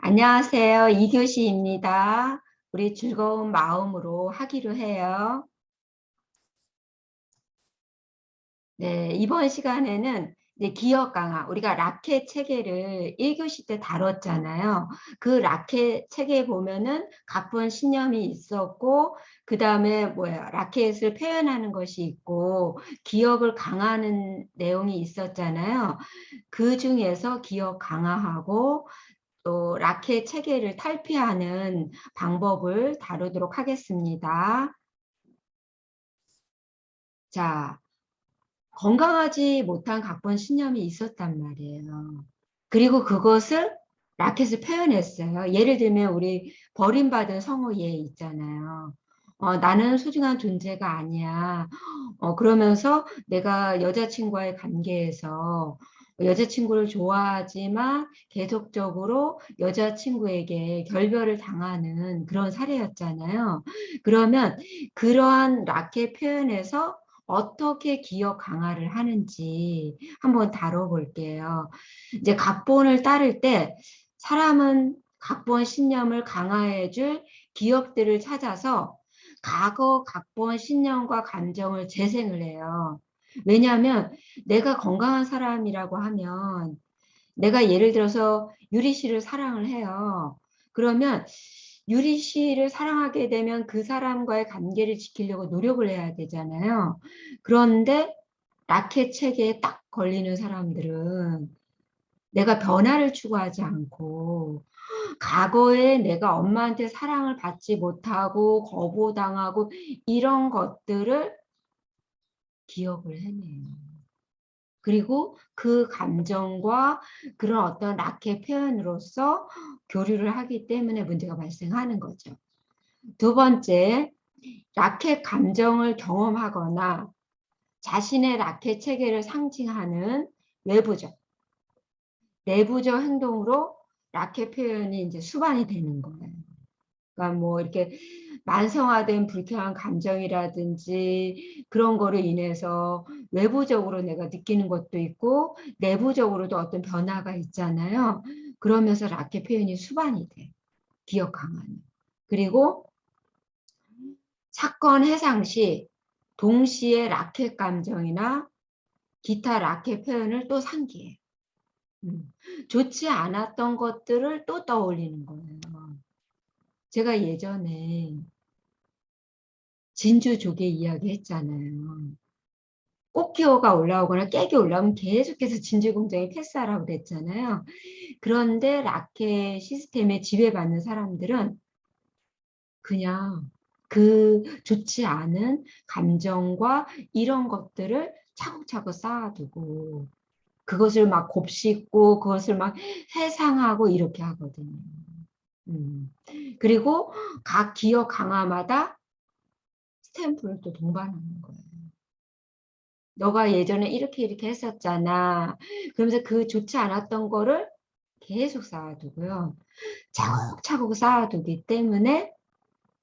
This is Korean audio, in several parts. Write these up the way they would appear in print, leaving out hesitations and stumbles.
안녕하세요. 이교시입니다. 우리 즐거운 마음으로 하기로 해요. 네, 이번 시간에는 이제 기억 강화, 우리가 라켓 체계를 1교시 때 다뤘잖아요. 그 라켓 체계에 보면은 각본 신념이 있었고, 그 다음에 라켓을 표현하는 것이 있고, 기억을 강화하는 내용이 있었잖아요. 그 중에서 기억 강화하고, 또 라켓 체계를 탈피하는 방법을 다루도록 하겠습니다. 자, 건강하지 못한 각본 신념이 있었단 말이에요. 그리고 그것을 라켓을 표현했어요. 예를 들면 우리 버림받은 성우 얘 있잖아요. 나는 소중한 존재가 아니야. 그러면서 내가 여자친구와의 관계에서 여자친구를 좋아하지만 계속적으로 여자친구에게 결별을 당하는 그런 사례였잖아요. 그러면 그러한 라켓 표현에서 어떻게 기억 강화를 하는지 한번 다뤄볼게요. 이제 각본을 따를 때 사람은 각본 신념을 강화해줄 기억들을 찾아서 과거 각본 신념과 감정을 재생을 해요. 왜냐하면 내가 건강한 사람이라고 하면 내가 예를 들어서 유리 씨를 사랑을 해요. 그러면 유리 씨를 사랑하게 되면 그 사람과의 관계를 지키려고 노력을 해야 되잖아요. 그런데 라켓 체계에 딱 걸리는 사람들은 내가 변화를 추구하지 않고 과거에 내가 엄마한테 사랑을 받지 못하고 거부당하고 이런 것들을 기억을 해내요. 그리고 그 감정과 그런 어떤 라켓 표현으로서 교류를 하기 때문에 문제가 발생하는 거죠. 두 번째, 라켓 감정을 경험하거나 자신의 라켓 체계를 상징하는 외부적, 내부적 행동으로 라켓 표현이 이제 수반이 되는 거예요. 그러니까 뭐 이렇게 만성화된 불쾌한 감정이라든지 그런 거로 인해서 외부적으로 내가 느끼는 것도 있고 내부적으로도 어떤 변화가 있잖아요. 그러면서 라켓 표현이 수반이 돼. 기억 강화는. 그리고 사건 해상 시 동시에 라켓 감정이나 기타 라켓 표현을 또 상기해. 좋지 않았던 것들을 또 떠올리는 거예요. 제가 예전에 진주 조개 이야기 했잖아요. 꽃기호가 올라오거나 깨기 올라오면 계속해서 진주 공장이 패스하라고 그랬잖아요. 그런데 라켓 시스템에 지배받는 사람들은 그냥 그 좋지 않은 감정과 이런 것들을 차곡차곡 쌓아두고 그것을 막 곱씹고 그것을 막 회상하고 이렇게 하거든요. 그리고 각 기억 강화마다 스탬프를 또 동반하는 거예요. 너가 예전에 이렇게 했었잖아. 그러면서 그 좋지 않았던 거를 계속 쌓아두고요. 차곡차곡 쌓아두기 때문에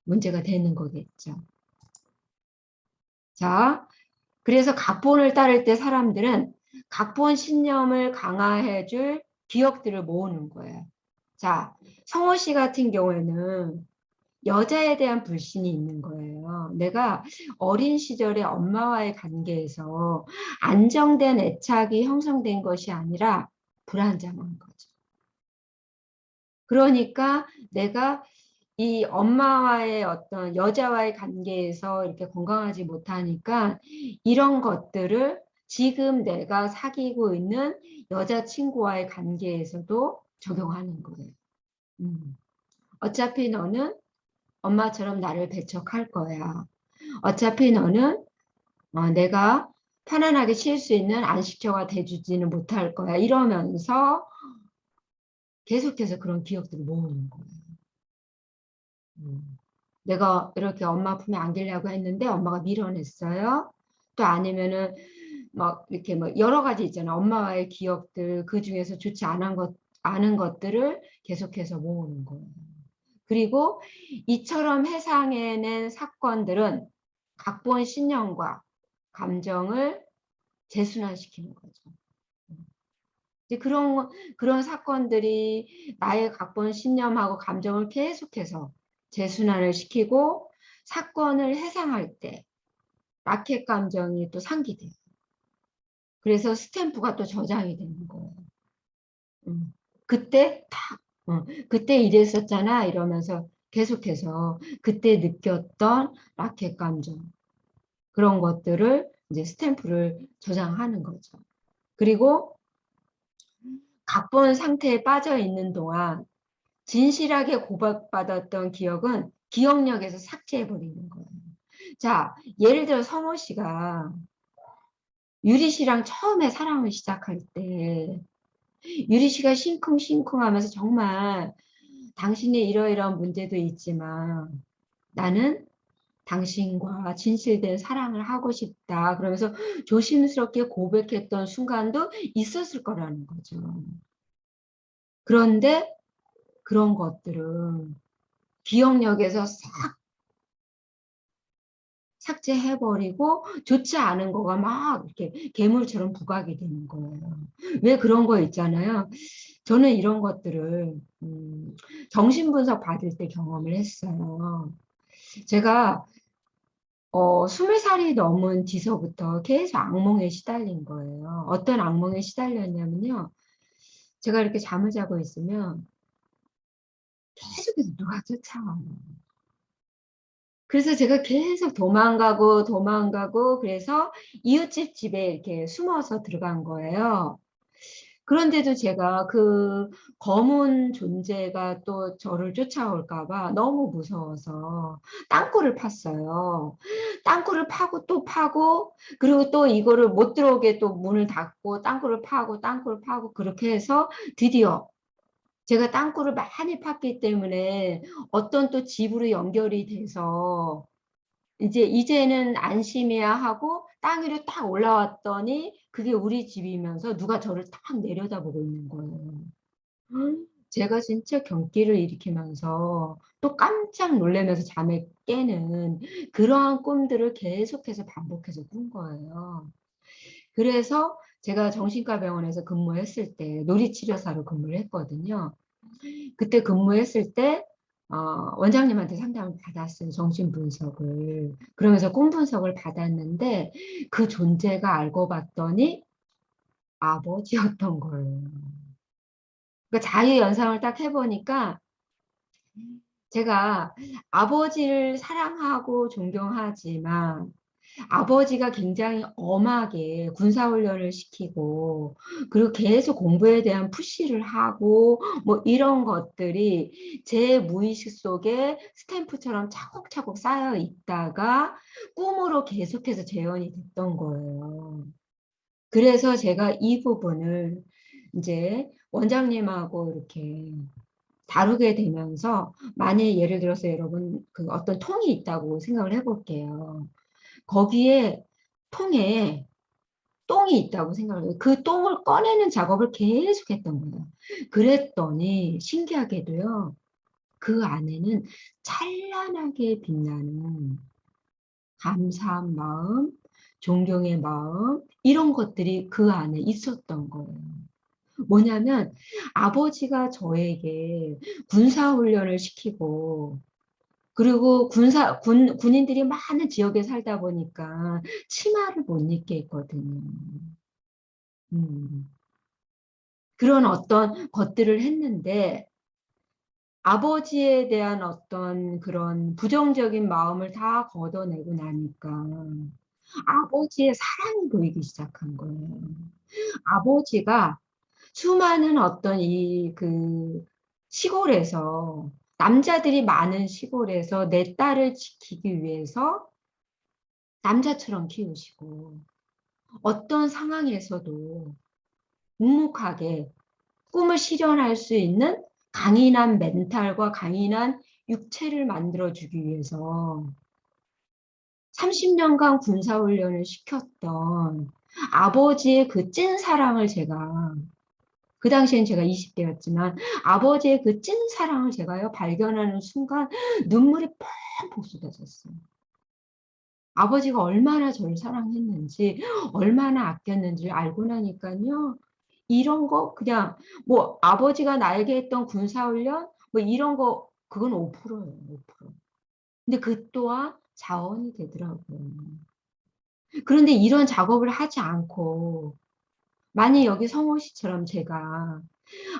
문제가 되는 거겠죠. 자, 그래서 각본을 따를 때 사람들은 각본 신념을 강화해줄 기억들을 모으는 거예요. 자, 성호 씨 같은 경우에는 여자에 대한 불신이 있는 거예요. 내가 어린 시절에 엄마와의 관계에서 안정된 애착이 형성된 것이 아니라 불안정한 거죠. 그러니까 내가 이 엄마와의 어떤 여자와의 관계에서 이렇게 건강하지 못하니까 이런 것들을 지금 내가 사귀고 있는 여자친구와의 관계에서도 적용하는 거예요. 어차피 너는 엄마처럼 나를 배척할 거야. 어차피 너는 내가 편안하게 쉴 수 있는 안식처가 돼주지는 못할 거야. 이러면서 계속해서 그런 기억들을 모으는 거예요. 내가 이렇게 엄마 품에 안기려고 했는데 엄마가 밀어냈어요. 또 아니면은 막 이렇게 뭐 여러 가지 있잖아. 엄마와의 기억들 그 중에서 좋지 않은 것들을 계속해서 모으는 거예요. 그리고 이처럼 해상해낸 사건들은 각본 신념과 감정을 재순환시키는 거죠. 이제 그런 사건들이 나의 각본 신념하고 감정을 계속해서 재순환을 시키고 사건을 해상할 때 라켓 감정이 또 상기돼요. 그래서 스탬프가 또 저장이 되는 거예요. 그때 딱, 그때 이랬었잖아 이러면서 계속해서 그때 느꼈던 라켓 감정 그런 것들을 이제 스탬프를 저장하는 거죠. 그리고 각본 상태에 빠져 있는 동안 진실하게 고백받았던 기억은 기억력에서 삭제해 버리는 거예요. 자, 예를 들어 성호 씨가 유리 씨랑 처음에 사랑을 시작할 때 유리 씨가 싱쿵싱쿵 하면서 정말 당신의 이러이러한 문제도 있지만 나는 당신과 진실된 사랑을 하고 싶다. 그러면서 조심스럽게 고백했던 순간도 있었을 거라는 거죠. 그런데 그런 것들은 기억력에서 싹 삭제해버리고 좋지 않은 거가 막 이렇게 괴물처럼 부각이 되는 거예요. 왜 그런 거 있잖아요. 저는 이런 것들을 정신분석 받을 때 경험을 했어요. 제가 20살이 넘은 뒤서부터 계속 악몽에 시달린 거예요. 어떤 악몽에 시달렸냐면요. 제가 이렇게 잠을 자고 있으면 계속해서 누가 쫓아와요. 그래서 제가 계속 도망가고 그래서 이웃집 집에 이렇게 숨어서 들어간 거예요. 그런데도 제가 그 검은 존재가 또 저를 쫓아올까 봐 너무 무서워서 땅굴을 팠어요. 땅굴을 파고 또 파고 그리고 또 이거를 못 들어오게 또 문을 닫고 땅굴을 파고 그렇게 해서 드디어 제가 땅굴을 많이 팠기 때문에 어떤 또 집으로 연결이 돼서 이제는 안심해야 하고 땅 위로 딱 올라왔더니 그게 우리 집이면서 누가 저를 딱 내려다보고 있는 거예요. 제가 진짜 경기를 일으키면서 또 깜짝 놀라면서 잠에 깨는 그러한 꿈들을 계속해서 반복해서 꾼 거예요. 그래서 제가 정신과 병원에서 근무했을 때 놀이치료사로 근무를 했거든요. 그때 근무했을 때 원장님한테 상담을 받았어요. 정신분석을. 그러면서 꿈 분석을 받았는데 그 존재가 알고 봤더니 아버지였던 거예요. 그러니까 자유 연상을 딱 해보니까 제가 아버지를 사랑하고 존경하지만 아버지가 굉장히 엄하게 군사훈련을 시키고 그리고 계속 공부에 대한 푸시를 하고 뭐 이런 것들이 제 무의식 속에 스탬프처럼 차곡차곡 쌓여 있다가 꿈으로 계속해서 재현이 됐던 거예요. 그래서 제가 이 부분을 이제 원장님하고 이렇게 다루게 되면서 만약 예를 들어서 여러분 그 어떤 통이 있다고 생각을 해볼게요. 거기에 통에 똥이 있다고 생각을 해요. 그 똥을 꺼내는 작업을 계속 했던 거예요. 그랬더니 신기하게도요. 그 안에는 찬란하게 빛나는 감사한 마음, 존경의 마음 이런 것들이 그 안에 있었던 거예요. 뭐냐면 아버지가 저에게 군사훈련을 시키고 그리고 군인들이 많은 지역에 살다 보니까 치마를 못 입게 했거든요. 음. 그런 어떤 것들을 했는데 아버지에 대한 어떤 그런 부정적인 마음을 다 걷어내고 나니까 아버지의 사랑이 보이기 시작한 거예요. 아버지가 수많은 어떤 시골에서 남자들이 많은 시골에서 내 딸을 지키기 위해서 남자처럼 키우시고 어떤 상황에서도 묵묵하게 꿈을 실현할 수 있는 강인한 멘탈과 강인한 육체를 만들어주기 위해서 30년간 군사훈련을 시켰던 아버지의 그 찐 사랑을 제가 그 당시엔 제가 20대였지만 아버지의 그 찐 사랑을 제가요 발견하는 순간 눈물이 펑펑 쏟아졌어요. 아버지가 얼마나 저를 사랑했는지 얼마나 아꼈는지를 알고 나니까요. 이런 거 그냥 뭐 아버지가 나에게 했던 군사훈련 뭐 이런 거 그건 5%예요. 5%. 근데 그 또한 자원이 되더라고요. 그런데 이런 작업을 하지 않고 만약 여기 성호 씨처럼 제가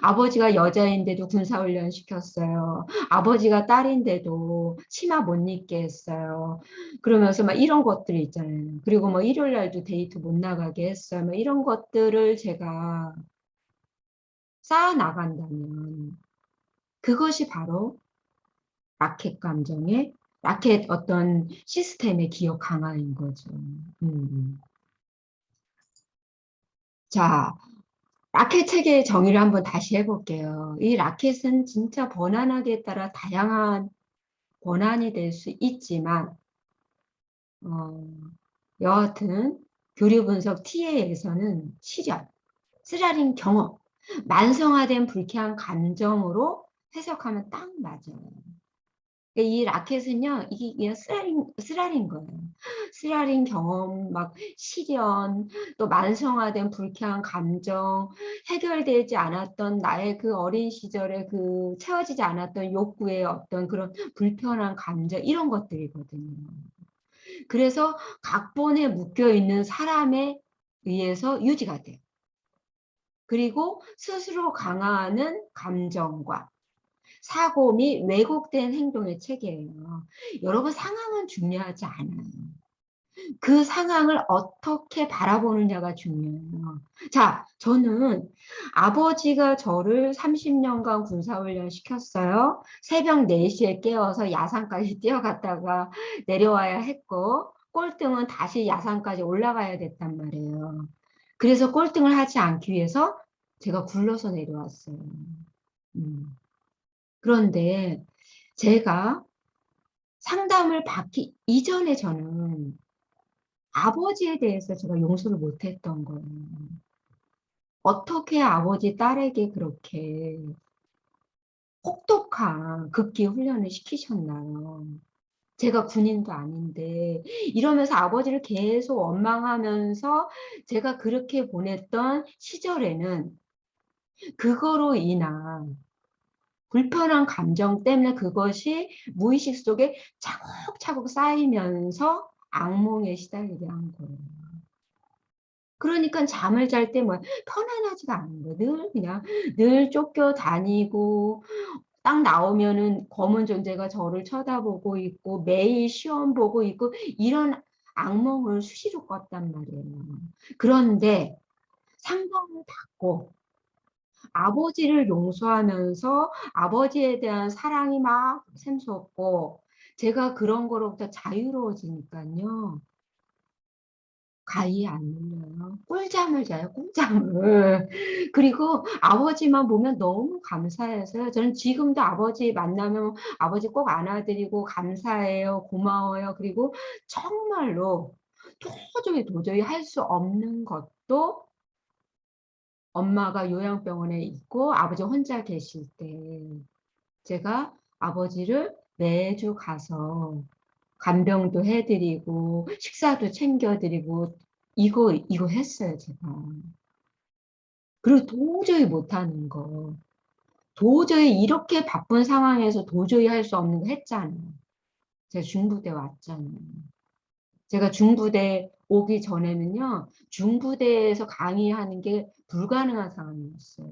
아버지가 여자인데도 군사훈련 시켰어요. 아버지가 딸인데도 치마 못 입게 했어요. 그러면서 막 이런 것들이 있잖아요. 그리고 뭐 일요일 날도 데이트 못 나가게 했어요. 뭐 이런 것들을 제가 쌓아 나간다면 그것이 바로 라켓 감정의 라켓 어떤 시스템의 기억 강화인 거죠. 자, 라켓 체계의 정의를 한번 다시 해볼게요. 이 라켓은 진짜 번안하기에 따라 다양한 번안이 될 수 있지만 어, 여하튼 교류 분석 TA에서는 시련, 쓰라린 경험, 만성화된 불쾌한 감정으로 해석하면 딱 맞아요. 이 라켓은요, 이게 그냥 쓰라린 거예요. 쓰라린 경험, 막 시련, 또 만성화된 불쾌한 감정, 해결되지 않았던 나의 그 어린 시절의 그 채워지지 않았던 욕구의 어떤 그런 불편한 감정, 이런 것들이거든요. 그래서 각본에 묶여 있는 사람에 의해서 유지가 돼요. 그리고 스스로 강화하는 감정과 사고 및 왜곡된 행동의 체계예요. 여러분 상황은 중요하지 않아요. 그 상황을 어떻게 바라보느냐가 중요해요. 자, 저는 아버지가 저를 30년간 군사훈련 시켰어요. 새벽 4시에 깨워서 야산까지 뛰어갔다가 내려와야 했고 꼴등은 다시 야산까지 올라가야 됐단 말이에요. 그래서 꼴등을 하지 않기 위해서 제가 굴러서 내려왔어요. 음. 그런데 제가 상담을 받기 이전에 저는 아버지에 대해서 제가 용서를 못했던 거예요. 어떻게 아버지 딸에게 그렇게 혹독한 극기 훈련을 시키셨나요? 제가 군인도 아닌데 이러면서 아버지를 계속 원망하면서 제가 그렇게 보냈던 시절에는 그거로 인한 불편한 감정 때문에 그것이 무의식 속에 차곡차곡 쌓이면서 악몽에 시달리게 한 거예요. 그러니까 잠을 잘 때 뭐 편안하지가 않은 거예요. 늘 그냥 늘 쫓겨다니고 딱 나오면은 검은 존재가 저를 쳐다보고 있고 매일 시험 보고 있고 이런 악몽을 수시로 꿨단 말이에요. 그런데 상담을 받고 아버지를 용서하면서 아버지에 대한 사랑이 막 샘솟고 제가 그런 거로부터 자유로워지니까요. 가히 안 눌려요. 꿀잠을 자요, 꿀잠을. 그리고 아버지만 보면 너무 감사해서요. 저는 지금도 아버지 만나면 아버지 꼭 안아드리고 감사해요, 고마워요. 그리고 정말로 도저히 할 수 없는 것도 엄마가 요양병원에 있고 아버지 혼자 계실 때 제가 아버지를 매주 가서 간병도 해드리고 식사도 챙겨드리고 이거 했어요 제가. 그리고 도저히 못하는 거 도저히 이렇게 바쁜 상황에서 도저히 할 수 없는 거 했잖아요. 제가 중부대 왔잖아요. 제가 중부대 오기 전에는요 중부대에서 강의하는 게 불가능한 상황이었어요.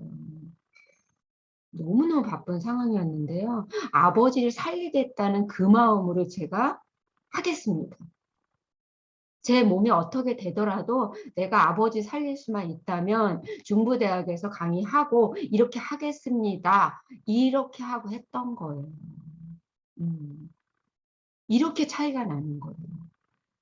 너무너무 바쁜 상황이었는데요. 아버지를 살리겠다는 그 마음으로 제가 하겠습니다. 제 몸이 어떻게 되더라도 내가 아버지 살릴 수만 있다면 중부대학에서 강의하고 이렇게 하겠습니다. 이렇게 하고 했던 거예요. 음, 이렇게 차이가 나는 거예요.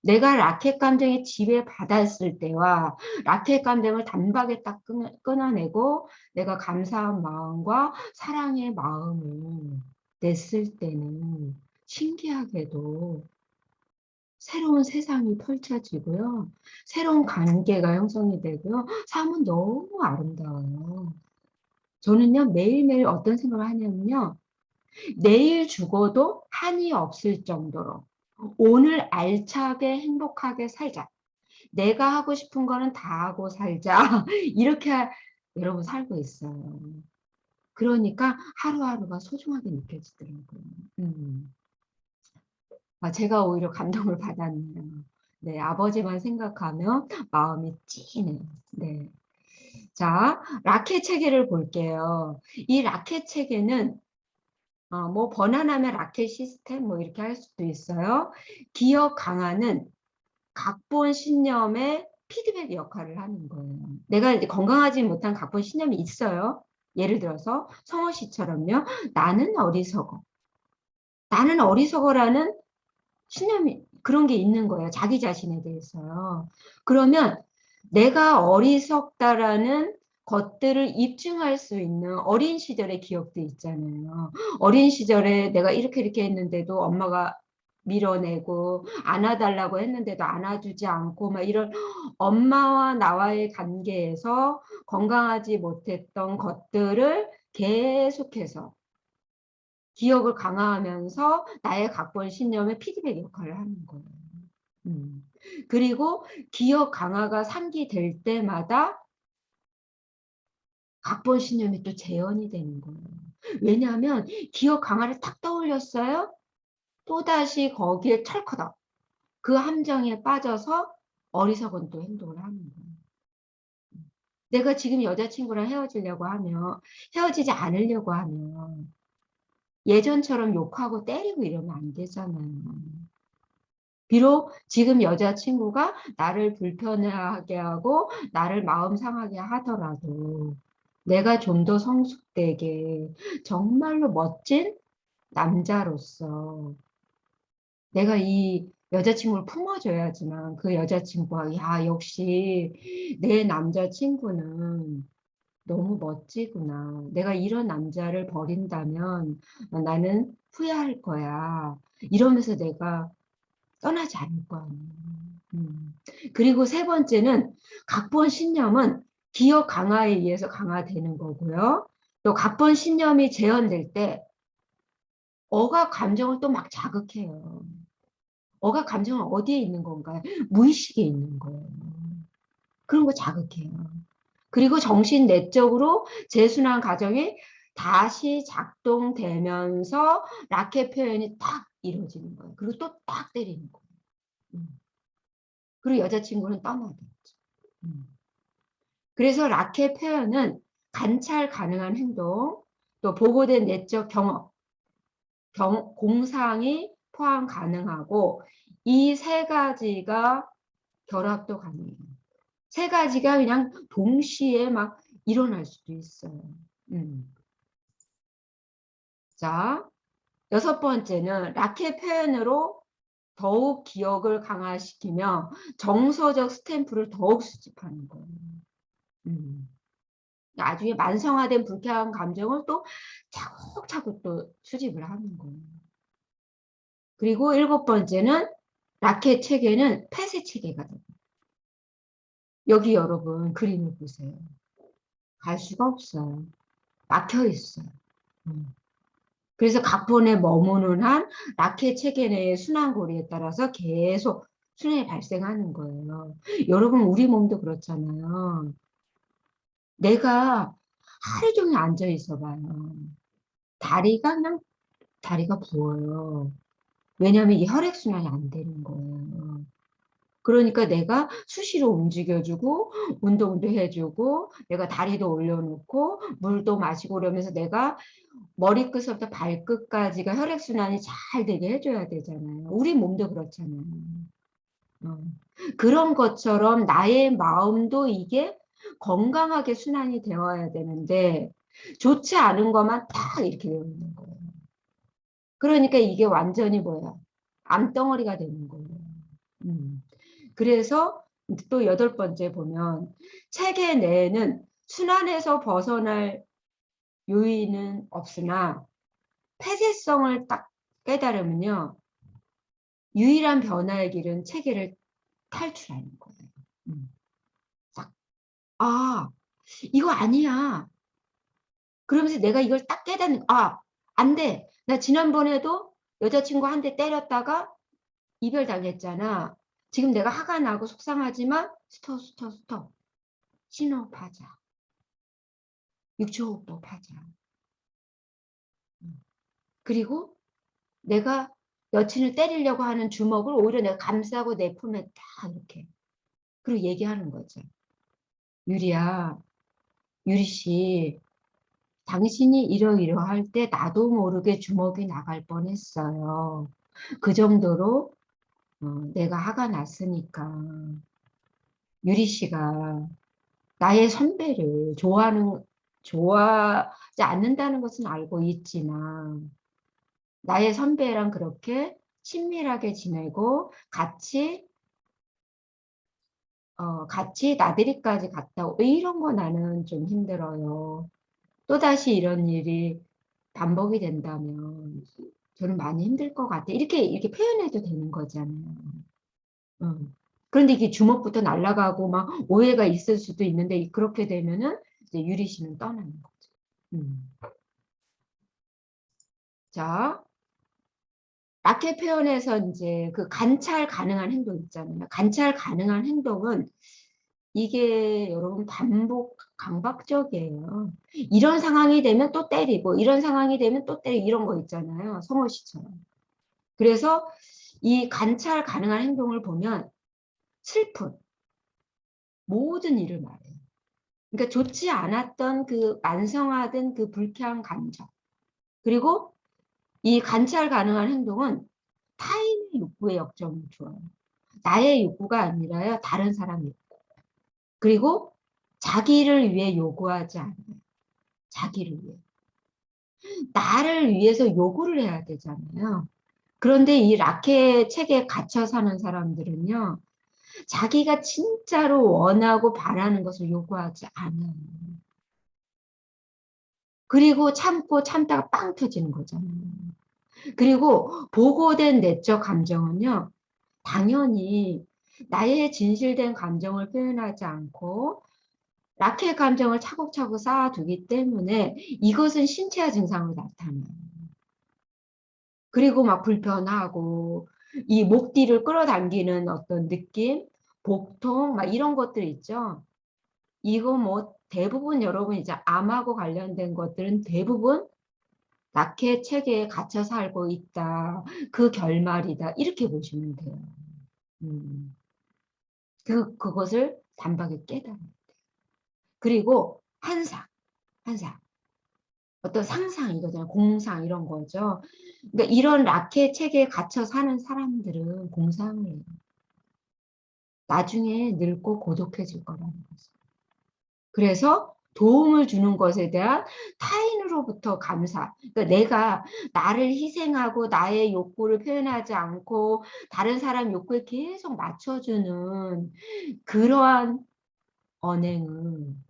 내가 라켓 감정에 지배받았을 때와 라켓 감정을 단박에 딱 끊어내고 내가 감사한 마음과 사랑의 마음을 냈을 때는 신기하게도 새로운 세상이 펼쳐지고요. 새로운 관계가 형성이 되고요. 삶은 너무 아름다워요. 저는요, 매일매일 어떤 생각을 하냐면요. 내일 죽어도 한이 없을 정도로 오늘 알차게 행복하게 살자. 내가 하고 싶은 거는 다 하고 살자. 이렇게 여러분 살고 있어요. 그러니까 하루하루가 소중하게 느껴지더라고요. 제가 오히려 감동을 받았네요. 네, 아버지만 생각하면 마음이 찌네요. 네. 자, 라켓 체계를 볼게요. 이 라켓 체계는 뭐 번안하면 라켓 시스템 뭐 이렇게 할 수도 있어요. 기억 강화는 각본 신념의 피드백 역할을 하는 거예요. 내가 이제 건강하지 못한 각본 신념이 있어요. 예를 들어서 성호 씨처럼요. 나는 어리석어. 나는 어리석어라는 신념이 그런 게 있는 거예요. 자기 자신에 대해서요. 그러면 내가 어리석다라는 것들을 입증할 수 있는 어린 시절의 기억도 있잖아요. 어린 시절에 내가 이렇게 이렇게 했는데도 엄마가 밀어내고 안아달라고 했는데도 안아주지 않고 막 이런 엄마와 나와의 관계에서 건강하지 못했던 것들을 계속해서 기억을 강화하면서 나의 각본 신념의 피드백 역할을 하는 거예요. 음. 그리고 기억 강화가 상기될 때마다 각본 신념이 또 재현이 되는 거예요. 왜냐하면 기억 강화를 딱 떠올렸어요. 또다시 거기에 철커덕 그 함정에 빠져서 어리석은 또 행동을 하는 거예요. 내가 지금 여자친구랑 헤어지려고 하면 헤어지지 않으려고 하면 예전처럼 욕하고 때리고 이러면 안 되잖아요. 비록 지금 여자친구가 나를 불편하게 하고 나를 마음 상하게 하더라도 내가 좀 더 성숙되게 정말로 멋진 남자로서 내가 이 여자친구를 품어줘야지만 그 여자친구가 야 역시 내 남자친구는 너무 멋지구나. 내가 이런 남자를 버린다면 나는 후회할 거야. 이러면서 내가 떠나지 않을 거 아니에요. 그리고 세 번째는 각본 신념은 기억 강화에 의해서 강화되는 거고요. 또 각본 신념이 재현될 때 어가 감정을 또 막 자극해요. 어가 감정은 어디에 있는 건가요? 무의식에 있는 거예요. 그런 거 자극해요. 그리고 정신 내적으로 재순환 과정이 다시 작동되면서 라켓 표현이 딱 이루어지는 거예요. 그리고 또 딱 때리는 거예요. 음. 그리고 여자친구는 떠나겠죠. 그래서 라켓 표현은 관찰 가능한 행동, 또 보고된 내적 경험, 공상이 포함 가능하고 이 세 가지가 결합도 가능해요. 세 가지가 그냥 동시에 막 일어날 수도 있어요. 자, 여섯 번째는 라켓 표현으로 더욱 기억을 강화시키며 정서적 스탬프를 더욱 수집하는 거예요. 나중에 만성화된 불쾌한 감정을 또 차곡차곡 또 수집을 하는 거예요. 그리고 일곱 번째는 라켓 체계는 폐쇄 체계가 돼요. 여기 여러분 그림을 보세요. 갈 수가 없어요. 막혀 있어요. 그래서 각본에 머무는 한 라켓 체계 내의 순환고리에 따라서 계속 순환이 발생하는 거예요. 여러분 우리 몸도 그렇잖아요. 내가 하루 종일 앉아 있어 봐요. 다리가 부어요. 왜냐하면 이 혈액순환이 안 되는 거예요. 그러니까 내가 수시로 움직여주고 운동도 해주고 내가 다리도 올려놓고 물도 마시고 그러면서 내가 머리끝부터 발끝까지가 혈액순환이 잘 되게 해줘야 되잖아요. 우리 몸도 그렇잖아요. 어. 그런 것처럼 나의 마음도 이게 건강하게 순환이 되어야 되는데 좋지 않은 것만 딱 이렇게 되어 있는 거예요. 그러니까 이게 완전히 뭐야? 암덩어리가 되는 거예요. 그래서 또 여덟 번째 보면 체계 내에는 순환에서 벗어날 요인은 없으나 폐쇄성을 딱 깨달으면요. 유일한 변화의 길은 체계를 탈출하는 거예요. 딱, 아, 이거 아니야. 그러면서 내가 이걸 딱 깨닫는, 안 돼. 나 지난번에도 여자친구 한 대 때렸다가 이별당했잖아. 지금 내가 화가 나고 속상하지만 스톱. 신호하자. 육체호흡법 하자. 그리고 내가 여친을 때리려고 하는 주먹을 오히려 내가 감싸고 내 품에 딱 이렇게. 그리고 얘기하는 거죠. 유리야, 유리씨, 당신이 이러이러할 때 나도 모르게 주먹이 나갈 뻔했어요. 그 정도로 내가 화가 났으니까 유리씨가 나의 선배를 좋아하지 않는다는 것은 알고 있지만 나의 선배랑 그렇게 친밀하게 지내고 같이 나들이까지 갔다 왜 이런 거 나는 좀 힘들어요. 또다시 이런 일이 반복이 된다면 저는 많이 힘들 것 같아. 이렇게 표현해도 되는 거잖아요. 그런데 이게 주먹부터 날아가고 막 오해가 있을 수도 있는데 그렇게 되면은 이제 유리 씨는 떠나는 거죠. 자, 라켓 표현에서 이제 그 관찰 가능한 행동 있잖아요. 관찰 가능한 행동은 이게 여러분 강박적이에요. 이런 상황이 되면 또 때리고 이런 상황이 되면 또 때리고 이런 거 있잖아요. 성호 씨처럼. 그래서 이 관찰 가능한 행동을 보면 슬픔, 모든 일을 말해요. 그러니까 좋지 않았던 그 만성화된 그 불쾌한 감정. 그리고 이 관찰 가능한 행동은 타인의 욕구에 역점을 줘요. 나의 욕구가 아니라요. 다른 사람의 욕구. 그리고 자기를 위해 요구하지 않아요. 자기를 위해. 나를 위해서 요구를 해야 되잖아요. 그런데 이 라켓 책에 갇혀 사는 사람들은요. 자기가 진짜로 원하고 바라는 것을 요구하지 않아요. 그리고 참고 참다가 빵 터지는 거잖아요. 그리고 보고된 내적 감정은요. 당연히 나의 진실된 감정을 표현하지 않고 라켓 감정을 차곡차곡 쌓아두기 때문에 이것은 신체화 증상으로 나타나요. 그리고 막 불편하고 이 목 뒤를 끌어당기는 어떤 느낌, 복통 막 이런 것들 있죠. 이거 뭐 대부분 여러분 이제 암하고 관련된 것들은 대부분 라켓 체계에 갇혀 살고 있다. 그 결말이다. 이렇게 보시면 돼요. 음. 그것을 단박에 깨달아요. 그리고 한상. 어떤 상상 이거잖아요. 공상 이런 거죠. 그러니까 이런 라켓 체계에 갇혀 사는 사람들은 공상을 해요. 나중에 늙고 고독해질 거라는 거죠. 그래서 도움을 주는 것에 대한 타인으로부터 감사. 그러니까 내가 나를 희생하고 나의 욕구를 표현하지 않고 다른 사람 욕구에 계속 맞춰주는 그러한 언행은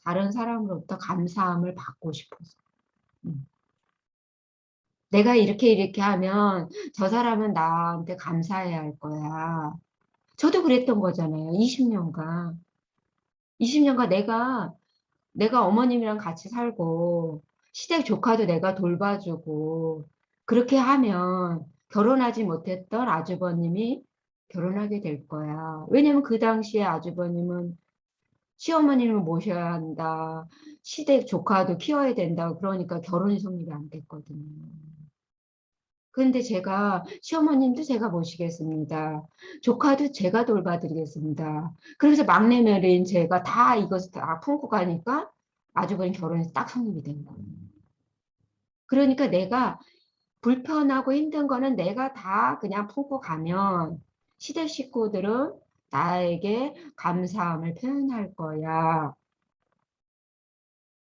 다른 사람으로부터 감사함을 받고 싶어서. 내가 이렇게 하면 저 사람은 나한테 감사해야 할 거야. 저도 그랬던 거잖아요. 20년간. 20년간 내가 어머님이랑 같이 살고 시댁 조카도 내가 돌봐주고 그렇게 하면 결혼하지 못했던 아주버님이 결혼하게 될 거야. 왜냐면 그 당시에 아주버님은 시어머니를 모셔야 한다. 시댁 조카도 키워야 된다. 그러니까 결혼이 성립이 안 됐거든요. 그런데 제가 시어머님도 제가 모시겠습니다. 조카도 제가 돌봐드리겠습니다. 그래서 막내 며느리인 제가 다 이것을 다 품고 가니까 아주버님 결혼이 딱 성립이 된 거예요. 그러니까 내가 불편하고 힘든 거는 내가 다 그냥 품고 가면 시댁 식구들은 나에게 감사함을 표현할 거야.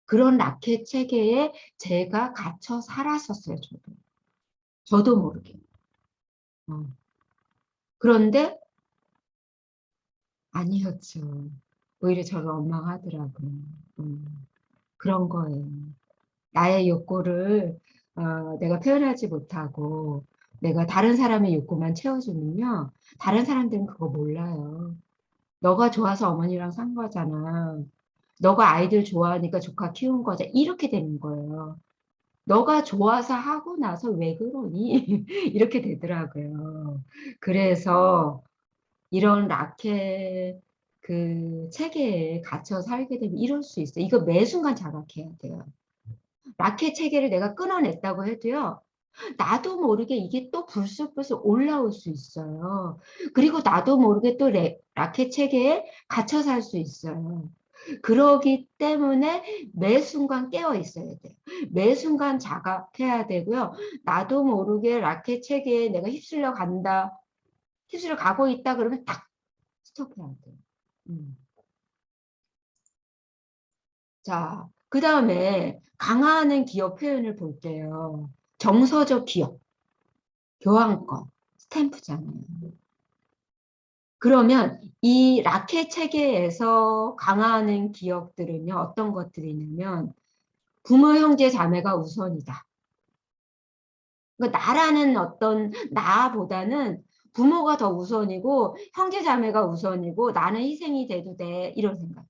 그런 라켓 체계에 제가 갇혀 살았었어요, 저도. 저도 모르게. 어. 그런데 아니었죠. 오히려 저를 원망하더라고요. 그런 거예요. 나의 욕구를 내가 표현하지 못하고 내가 다른 사람의 욕구만 채워주면요. 다른 사람들은 그거 몰라요. 너가 좋아서 어머니랑 산 거잖아. 너가 아이들 좋아하니까 조카 키운 거잖아. 이렇게 되는 거예요. 너가 좋아서 하고 나서 왜 그러니? 이렇게 되더라고요. 그래서 이런 라켓 그 체계에 갇혀 살게 되면 이럴 수 있어요. 이거 매 순간 자각해야 돼요. 라켓 체계를 내가 끊어냈다고 해도요. 나도 모르게 이게 또 불쑥불쑥 올라올 수 있어요. 그리고 나도 모르게 또 라켓 체계에 갇혀 살 수 있어요. 그러기 때문에 매 순간 깨어 있어야 돼요. 매 순간 자각해야 되고요. 나도 모르게 라켓 체계에 내가 휩쓸려 간다. 휩쓸려 가고 있다 그러면 딱 스톱해야 돼요. 자, 그 다음에 강화하는 기억 표현을 볼게요. 정서적 기억, 교환권, 스탬프잖아요. 그러면 이 라켓 체계에서 강화하는 기억들은요, 어떤 것들이냐면 부모, 형제, 자매가 우선이다. 그러니까 나라는 어떤 나보다는 부모가 더 우선이고 형제, 자매가 우선이고 나는 희생이 돼도 돼. 이런 생각.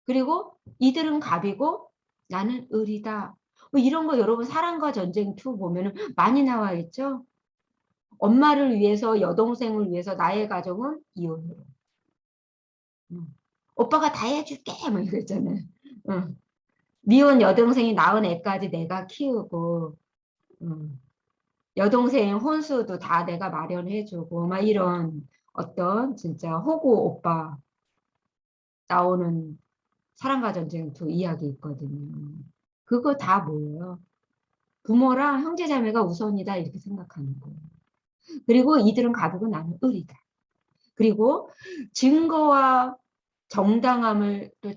그리고 이들은 갑이고 나는 을이다. 뭐 이런 거 여러분 사랑과 전쟁 2 보면은 많이 나와 있죠. 엄마를 위해서 여동생을 위해서 나의 가정은 이혼으로. 오빠가 다 해줄게 뭐 이랬잖아요. 미혼 여동생이 낳은 애까지 내가 키우고 여동생 혼수도 다 내가 마련해주고 막 이런 어떤 진짜 호구 오빠 나오는 사랑과 전쟁 2 이야기 있거든요. 그거 다 뭐예요? 부모랑 형제자매가 우선이다 이렇게 생각하는 거예요. 그리고 이들은 가득은 나는 을이다. 그리고 증거와 정당함을 또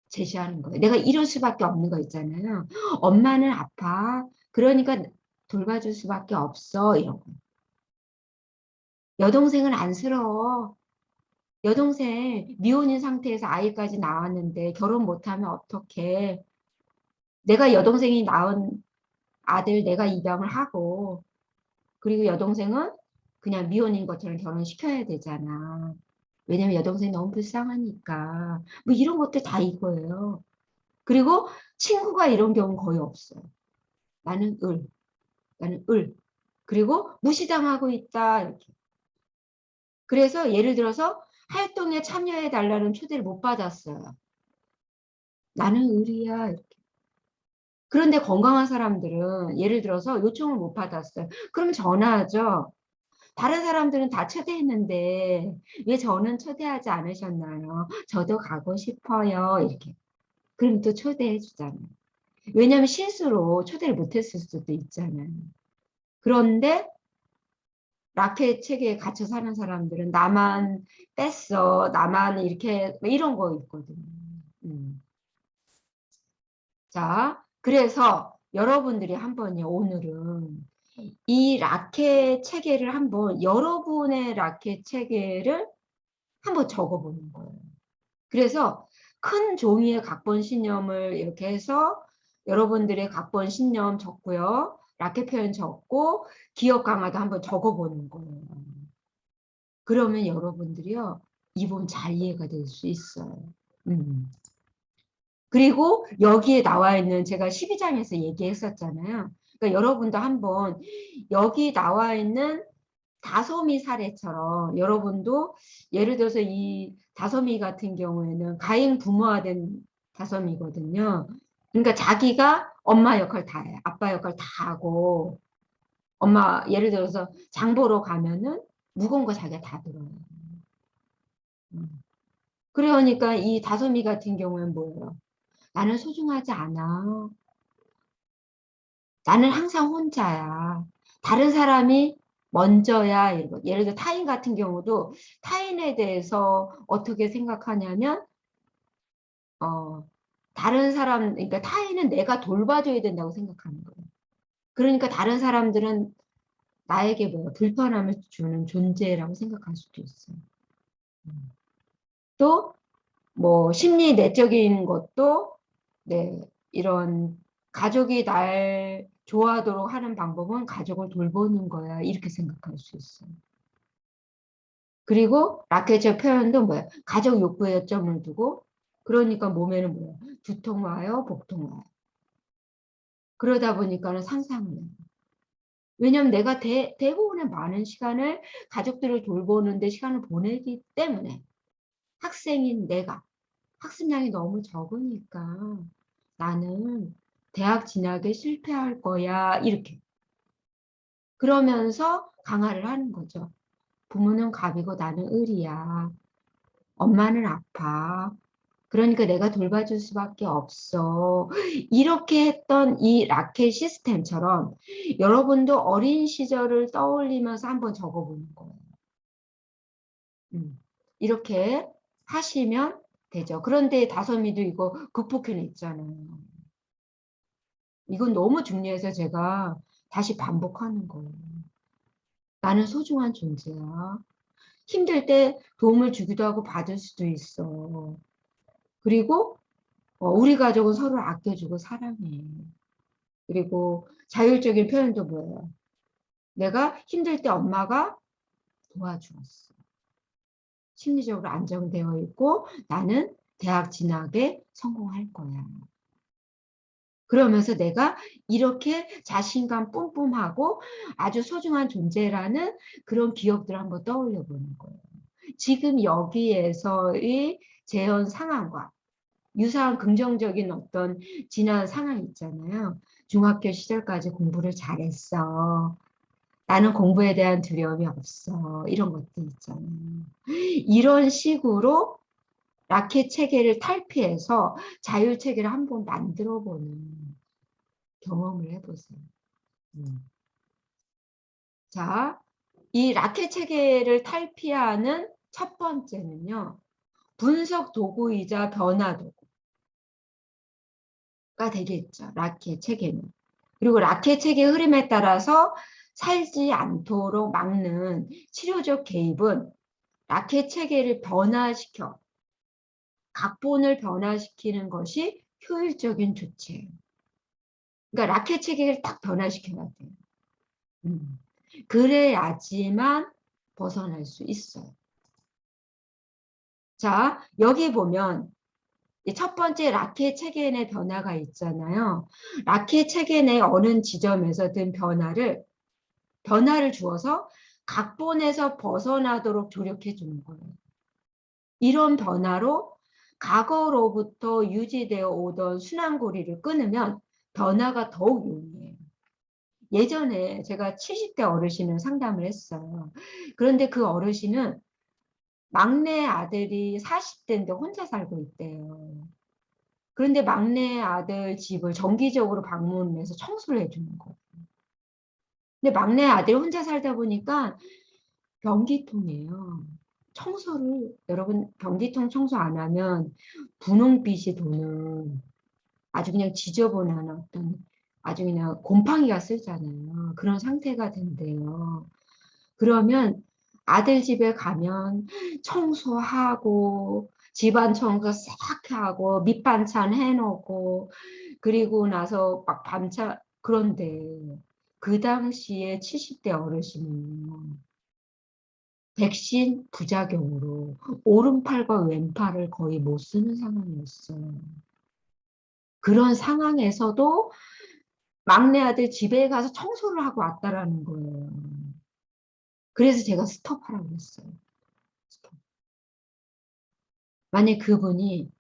제시하는 거예요. 내가 이럴 수밖에 없는 거 있잖아요. 엄마는 아파. 그러니까 돌봐줄 수밖에 없어. 이런 거. 여동생은 안쓰러워. 여동생 미혼인 상태에서 아이까지 낳았는데 결혼 못하면 어떡해. 내가 여동생이 낳은 아들 내가 입양을 하고 그리고 여동생은 그냥 미혼인 것처럼 결혼시켜야 되잖아. 왜냐면 여동생이 너무 불쌍하니까. 뭐 이런 것들 다 이거예요. 그리고 친구가 이런 경우는 거의 없어요. 나는 을, 나는 을. 그리고 무시당하고 있다. 이렇게. 그래서 예를 들어서 활동에 참여해 달라는 초대를 못 받았어요. 나는 을이야. 이렇게. 그런데 건강한 사람들은 예를 들어서 요청을 못 받았어요. 그럼 전화하죠. 다른 사람들은 다 초대했는데 왜 저는 초대하지 않으셨나요? 저도 가고 싶어요. 이렇게. 그럼 또 초대해 주잖아요. 왜냐하면 실수로 초대를 못했을 수도 있잖아요. 그런데 라켓 체계에 갇혀 사는 사람들은 나만 뺐어. 나만 이렇게 이런 거 있거든요. 자, 그래서 여러분들이 한번요. 오늘은 이 라켓 체계를 한번 여러분의 라켓 체계를 한번 적어보는 거예요. 그래서 큰 종이에 각본 신념을 이렇게 해서 여러분들의 각본 신념 적고요. 라켓 표현 적고 기억 강화도 한번 적어보는 거예요. 그러면 여러분들이요. 이번 잘 이해가 될 수 있어요. 그리고 여기에 나와 있는 제가 12장에서 얘기했었잖아요. 그러니까 여러분도 한번 여기 나와 있는 다솜이 사례처럼 여러분도 예를 들어서 이 다솜이 같은 경우에는 가행 부모화된 다솜이거든요. 그러니까 자기가 엄마 역할 다 해. 아빠 역할 다 하고 엄마 예를 들어서 장 보러 가면은 무거운 거 자기가 다 들어요. 그러니까 이 다솜이 같은 경우는 뭐예요? 나는 소중하지 않아. 나는 항상 혼자야. 다른 사람이 먼저야. 이거. 예를 들어 타인 같은 경우도 타인에 대해서 어떻게 생각하냐면 다른 사람 그러니까 타인은 내가 돌봐줘야 된다고 생각하는 거예요. 그러니까 다른 사람들은 나에게 뭐야 불편함을 주는 존재라고 생각할 수도 있어요. 또 뭐 심리 내적인 것도 네 이런 가족이 날 좋아하도록 하는 방법은 가족을 돌보는 거야 이렇게 생각할 수 있어요. 그리고 라켓의 표현도 뭐야 가족 욕구에 요점을 두고 그러니까 몸에는 뭐야 두통 와요 복통 와요. 그러다 보니까는 상상을 해요. 왜냐하면 내가 대부분의 많은 시간을 가족들을 돌보는데 시간을 보내기 때문에 학생인 내가 학습량이 너무 적으니까 나는 대학 진학에 실패할 거야. 이렇게. 그러면서 강화를 하는 거죠. 부모는 갑이고 나는 을이야. 엄마는 아파. 그러니까 내가 돌봐줄 수밖에 없어. 이렇게 했던 이 라켓 시스템처럼 여러분도 어린 시절을 떠올리면서 한번 적어보는 거예요. 이렇게 하시면 되죠. 그런데 다솜이도 이거 극복해냈잖아요. 이건 너무 중요해서 제가 다시 반복하는 거예요. 나는 소중한 존재야. 힘들 때 도움을 주기도 하고 받을 수도 있어. 그리고 우리 가족은 서로 아껴주고 사랑해. 그리고 자율적인 표현도 뭐예요? 내가 힘들 때 엄마가 도와주었어. 심리적으로 안정되어 있고 나는 대학 진학에 성공할 거야. 그러면서 내가 이렇게 자신감 뿜뿜하고 아주 소중한 존재라는 그런 기억들을 한번 떠올려 보는 거예요. 지금 여기에서의 재현 상황과 유사한 긍정적인 어떤 지난 상황 있잖아요. 중학교 시절까지 공부를 잘했어. 나는 공부에 대한 두려움이 없어. 이런 것도 있잖아요. 이런 식으로 라켓 체계를 탈피해서 자율 체계를 한번 만들어 보는 경험을 해보세요. 자, 이 라켓 체계를 탈피하는 첫 번째는요. 분석 도구이자 변화 도구가 되겠죠. 라켓 체계는. 그리고 라켓 체계의 흐름에 따라서 살지 않도록 막는 치료적 개입은 라켓 체계를 변화시켜 각본을 변화시키는 것이 효율적인 조치예요. 그러니까 라켓 체계를 딱 변화시켜야 돼요. 그래야지만 벗어날 수 있어요. 자, 여기 보면 첫 번째 라켓 체계 내 변화가 있잖아요. 라켓 체계 내 어느 지점에서든 변화를 주어서 각본에서 벗어나도록 조력해 주는 거예요. 이런 변화로 과거로부터 유지되어 오던 순환고리를 끊으면 변화가 더욱 용이해요. 예전에 제가 70대 어르신을 상담을 했어요. 그런데 그 어르신은 막내 아들이 40대인데 혼자 살고 있대요. 그런데 막내 아들 집을 정기적으로 방문해서 청소를 해주는 거예요. 근데 막내 아들이 혼자 살다 보니까 변기통이에요. 청소를 여러분 변기통 청소 안 하면 분홍빛이 도는 아주 그냥 지저분한 어떤 아주 그냥 곰팡이가 쓰잖아요. 그런 상태가 된대요. 그러면 아들 집에 가면 청소하고 집안 청소 싹 하고 밑반찬 해놓고 그리고 나서 막 반찬 그런데 그 당시에 70대 어르신은요. 백신 부작용으로 오른팔과 왼팔을 거의 못 쓰는 상황이었어요. 그런 상황에서도 막내 아들 집에 가서 청소를 하고 왔다라는 거예요. 그래서 제가 스톱하라고 했어요. 스톱. 만약 그분이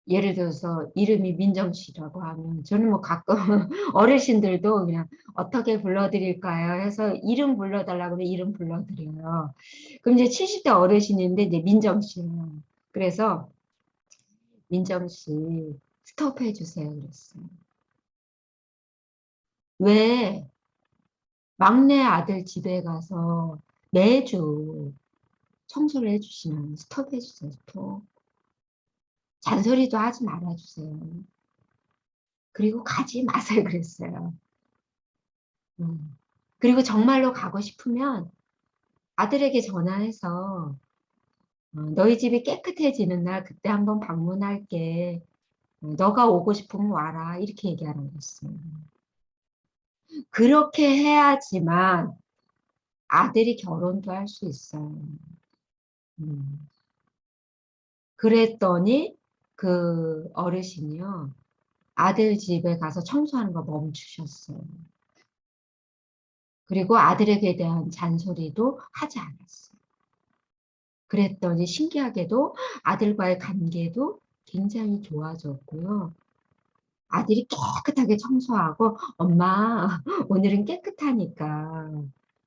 예를 들어서 이름이 민정 씨라고 하면 저는 뭐 가끔 어르신들도 그냥 어떻게 불러드릴까요? 해서 이름 불러달라고 하면 이름 불러드려요. 그럼 이제 70대 어르신인데 이제 민정 씨예요. 그래서 민정 씨 스톱해 주세요. 그랬어요. 왜 막내 아들 집에 가서 매주 청소를 해주시면 스톱해 주세요. 스톱. 잔소리도 하지 말아주세요. 그리고 가지 마세요. 그랬어요. 그리고 정말로 가고 싶으면 아들에게 전화해서 너희 집이 깨끗해지는 날 그때 한번 방문할게. 너가 오고 싶으면 와라. 이렇게 얘기하라고 했어요. 그렇게 해야지만 아들이 결혼도 할 수 있어요. 음. 그랬더니 그 어르신이요. 아들 집에 가서 청소하는 거 멈추셨어요. 그리고 아들에게 대한 잔소리도 하지 않았어요. 그랬더니 신기하게도 아들과의 관계도 굉장히 좋아졌고요. 아들이 깨끗하게 청소하고 엄마 오늘은 깨끗하니까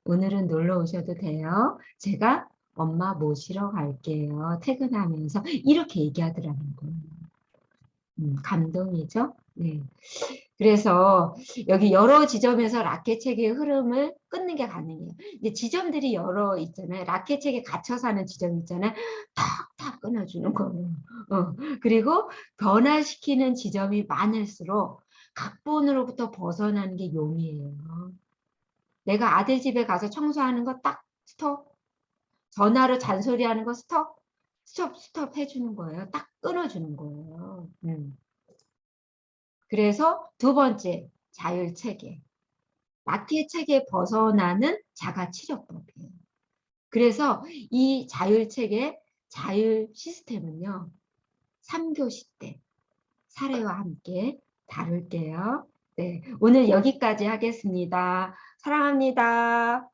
오늘은 놀러 오셔도 돼요. 제가 엄마 모시러 갈게요. 퇴근하면서 이렇게 얘기하더라는 거예요. 감동이죠. 네. 그래서 여기 여러 지점에서 라켓책의 흐름을 끊는 게 가능해요. 이제 지점들이 여러 있잖아요. 라켓책에 갇혀 사는 지점 있잖아요. 탁탁 끊어주는 거예요. 그리고 변화시키는 지점이 많을수록 각본으로부터 벗어나는 게 용이에요. 내가 아들 집에 가서 청소하는 거 딱 스톱. 전화로 잔소리하는 거 스톱. 스톱 스톱 해주는 거예요. 딱 끊어주는 거예요. 그래서 두 번째, 자율체계. 마케 체계 벗어나는 자가치료법이에요. 그래서 이 자율체계, 자율 시스템은요. 3교시 때 사례와 함께 다룰게요. 네, 오늘 여기까지 하겠습니다. 사랑합니다.